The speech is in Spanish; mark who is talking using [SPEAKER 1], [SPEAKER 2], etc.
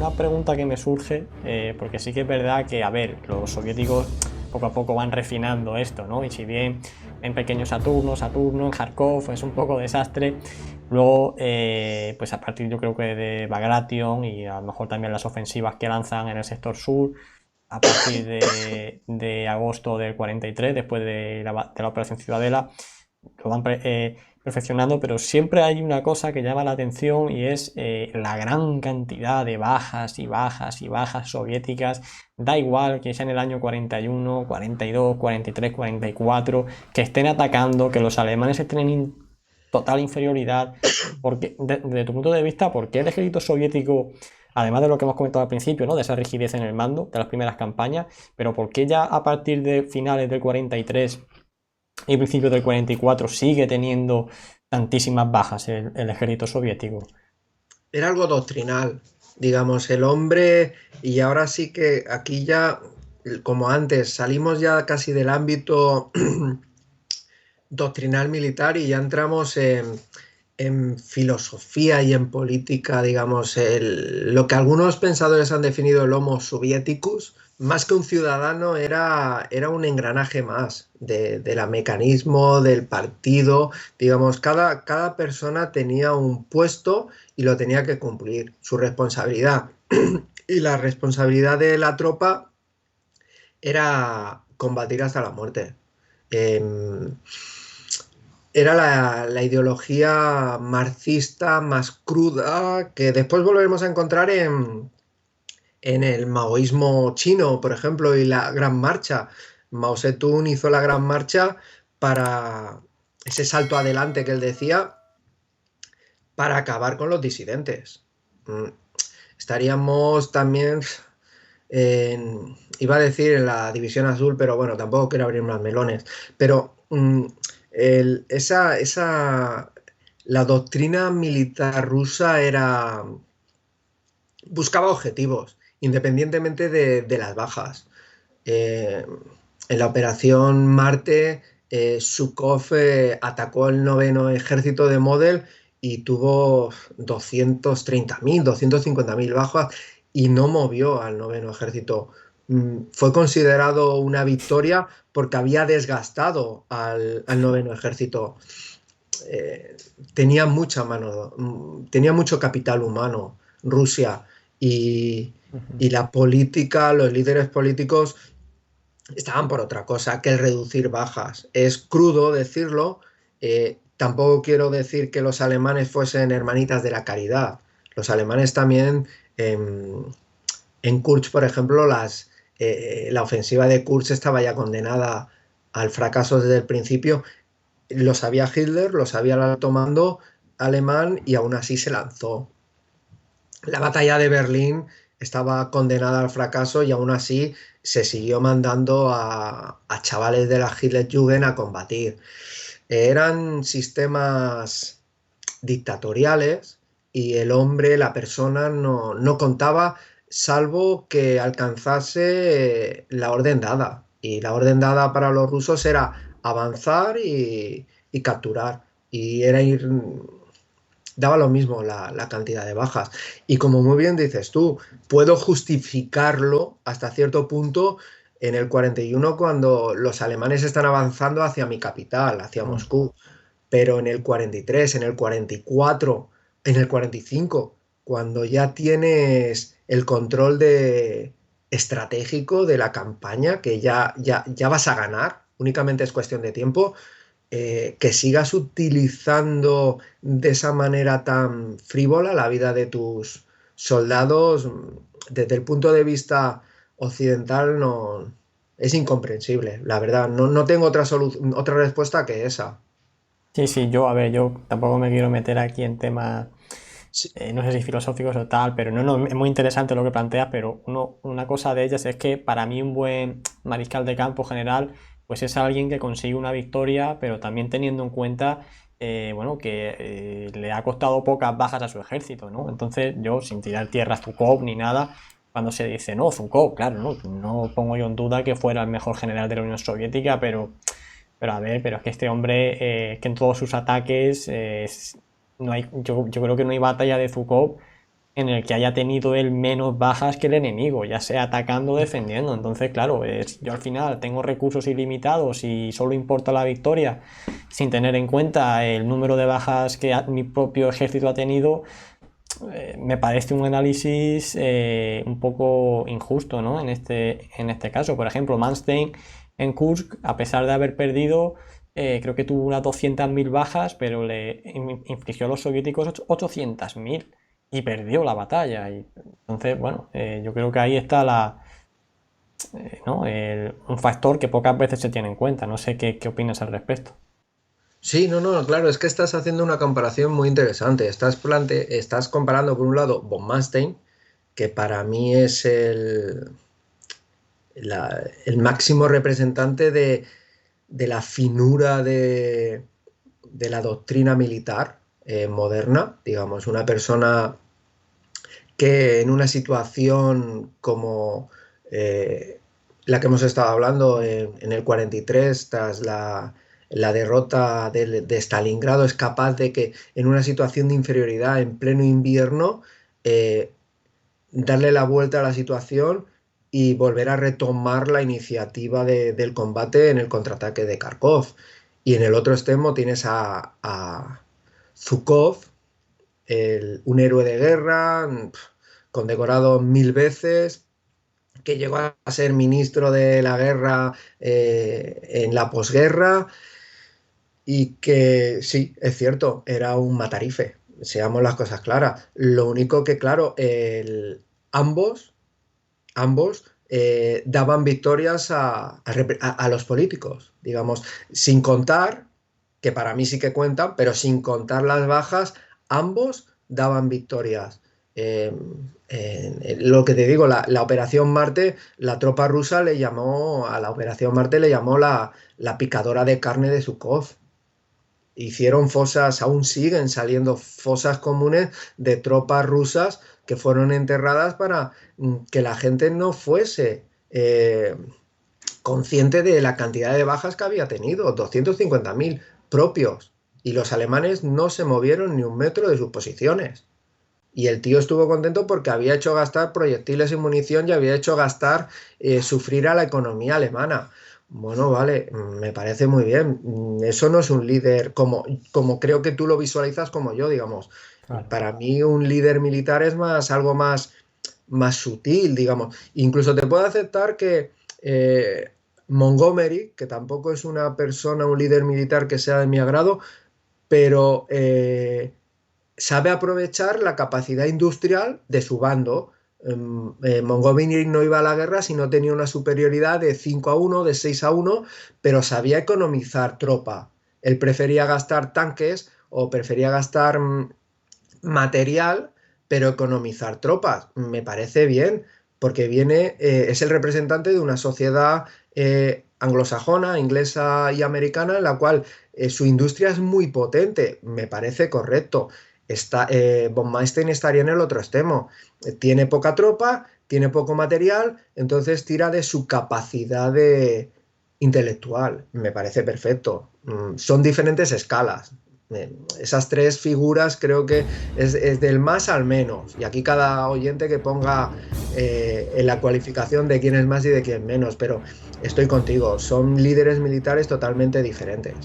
[SPEAKER 1] una pregunta que me surge, porque sí que es verdad que, a ver, los soviéticos poco a poco van refinando esto, ¿no? Y si bien en pequeños Saturno, en Kharkov es un poco desastre, luego, pues a partir yo creo que de Bagration y a lo mejor también las ofensivas que lanzan en el sector sur, a partir de agosto del 43, después de la Operación Ciudadela, lo van perfeccionando, pero siempre hay una cosa que llama la atención y es la gran cantidad de bajas y bajas y bajas soviéticas. Da igual que sea en el año 41, 42, 43, 44, que estén atacando, que los alemanes estén en total inferioridad. Porque, desde tu punto de vista, ¿por qué el ejército soviético, además de lo que hemos comentado al principio, ¿no? De esa rigidez en el mando de las primeras campañas, pero por qué ya a partir de finales del 43 y principios del 44 sigue teniendo tantísimas bajas el ejército soviético?
[SPEAKER 2] Era algo doctrinal, digamos, el hombre, y ahora sí que aquí ya, como antes, salimos ya casi del ámbito doctrinal militar y ya entramos en filosofía y en política, digamos, lo que algunos pensadores han definido el Homo soviéticus, más que un ciudadano, era un engranaje más del mecanismo, del partido, digamos, cada persona tenía un puesto y lo tenía que cumplir, su responsabilidad. Y la responsabilidad de la tropa era combatir hasta la muerte. Em, Era la ideología marxista más cruda que después volveremos a encontrar en el maoísmo chino, por ejemplo, y la Gran Marcha. Mao Zedong hizo la Gran Marcha para ese salto adelante que él decía, para acabar con los disidentes. Mm, Estaríamos también iba a decir en la división azul, pero bueno, tampoco quiero abrir más melones. Pero la doctrina militar rusa buscaba objetivos, independientemente de las bajas. Eh, en la operación Marte, Zhukov atacó el noveno ejército de Model y tuvo 230.000, 250.000 bajas y no movió al noveno ejército. Fue considerado una victoria porque había desgastado al noveno ejército. Eh, Tenía mucha mano, tenía mucho capital humano Rusia y,
[SPEAKER 1] Ujú.
[SPEAKER 2] y la política, los líderes políticos estaban por otra cosa que el reducir bajas. Es crudo decirlo, tampoco quiero decir que los alemanes fuesen hermanitas de la caridad. Los alemanes también, en Kursk, por ejemplo, la ofensiva de Kursk estaba ya condenada al fracaso desde el principio. Lo sabía Hitler, lo sabía el alto mando alemán y aún así se lanzó. La batalla de Berlín estaba condenada al fracaso y aún así se siguió mandando a chavales de la Hitlerjugend a combatir. Eran sistemas dictatoriales y el hombre, la persona, no contaba salvo que alcanzase la orden dada. Y la orden dada para los rusos era avanzar y capturar. Y era ir, daba lo mismo la cantidad de bajas. Y como muy bien dices tú, puedo justificarlo hasta cierto punto en el 41 cuando los alemanes están avanzando hacia mi capital, hacia
[SPEAKER 1] Mm.
[SPEAKER 2] Moscú, pero en el 43, en el 44, en el 45, cuando ya tienes el control estratégico de la campaña, que ya vas a ganar, únicamente es cuestión de tiempo, que sigas utilizando de esa manera tan frívola la vida de tus soldados, desde el punto de vista occidental, no, es incomprensible, la verdad. No tengo otra respuesta que esa.
[SPEAKER 1] Sí, sí, yo, a ver, yo tampoco me quiero meter aquí en temas,
[SPEAKER 2] Sí,
[SPEAKER 1] no sé si filosóficos o tal, pero no, no, es muy interesante lo que planteas, pero una cosa de ellas es que para mí un buen mariscal de campo general, pues es alguien que consigue una victoria, pero también teniendo en cuenta, bueno, que le ha costado pocas bajas a su ejército, ¿no? Entonces yo, sin tirar tierra a Zhukov ni nada, cuando se dice, no, Zhukov, claro, no pongo yo en duda que fuera el mejor general de la Unión Soviética, pero a ver, pero es que este hombre, que en todos sus ataques, no hay, yo creo que no hay batalla de Zhukov en el que haya tenido él menos bajas que el enemigo, ya sea atacando o defendiendo. Entonces, claro, yo al final tengo recursos ilimitados y solo importa la victoria, sin tener en cuenta el número de bajas que mi propio ejército ha tenido. Me parece un análisis un poco injusto, ¿no? En este caso, por ejemplo, Manstein en Kursk, a pesar de haber perdido, creo que tuvo unas 200.000 bajas, pero le infligió a los soviéticos 800.000 y perdió la batalla. Y entonces, bueno, yo creo que ahí está ¿no? Un factor que pocas veces se tiene en cuenta. No sé qué opinas al respecto.
[SPEAKER 2] Sí, no, no, claro, es que estás haciendo una comparación muy interesante. Estás comparando, por un lado, von Manstein, que para mí es el máximo representante de la finura de la doctrina militar moderna, digamos, una persona que en una situación como la que hemos estado hablando en el 43, tras la derrota de Stalingrado, es capaz de que en una situación de inferioridad en pleno invierno, eh, darle la vuelta a la situación y volver a retomar la iniciativa del combate en el contraataque de Kharkov. Y en el otro extremo tienes a Zhukov, un héroe de guerra, condecorado 1000 veces, que llegó a ser ministro de la guerra en la posguerra y que sí, es cierto, era un matarife, seamos las cosas claras. Lo único que, claro, ambos, ambos daban victorias a los políticos, digamos, sin contar, que para mí sí que cuentan, pero sin contar las bajas, ambos daban victorias. Eh, lo que te digo, la Operación Marte, la tropa rusa le llamó, a la Operación Marte le llamó la picadora de carne de Zhukov. Hicieron fosas, aún siguen saliendo fosas comunes de tropas rusas que fueron enterradas para que la gente no fuese consciente de la cantidad de bajas que había tenido, 250.000 propios. Y los alemanes no se movieron ni un metro de sus posiciones. Y el tío estuvo contento porque había hecho gastar proyectiles y munición y había hecho gastar, sufrir a la economía alemana. Bueno, vale, me parece muy bien. Eso no es un líder como creo que tú lo visualizas como yo, digamos.
[SPEAKER 1] Claro.
[SPEAKER 2] Para mí un líder militar es algo más sutil, digamos. Incluso te puedo aceptar que Montgomery, que tampoco es una persona, un líder militar que sea de mi agrado, pero sabe aprovechar la capacidad industrial de su bando. Montgomery no iba a la guerra si no tenía una superioridad de 5-1, de 6-1, pero sabía economizar tropa. Él prefería gastar tanques o prefería gastar material, pero economizar tropas. Me parece bien, porque es el representante de una sociedad anglosajona, inglesa y americana, en la cual su industria es muy potente. Me parece correcto. Von Manstein estaría en el otro extremo. Tiene poca tropa, tiene poco material, entonces tira de su capacidad intelectual. Me parece perfecto. Son diferentes escalas. Esas tres figuras creo que es del más al menos. Y aquí cada oyente que ponga en la cualificación de quién es más y de quién menos. Pero estoy contigo, son líderes militares totalmente diferentes.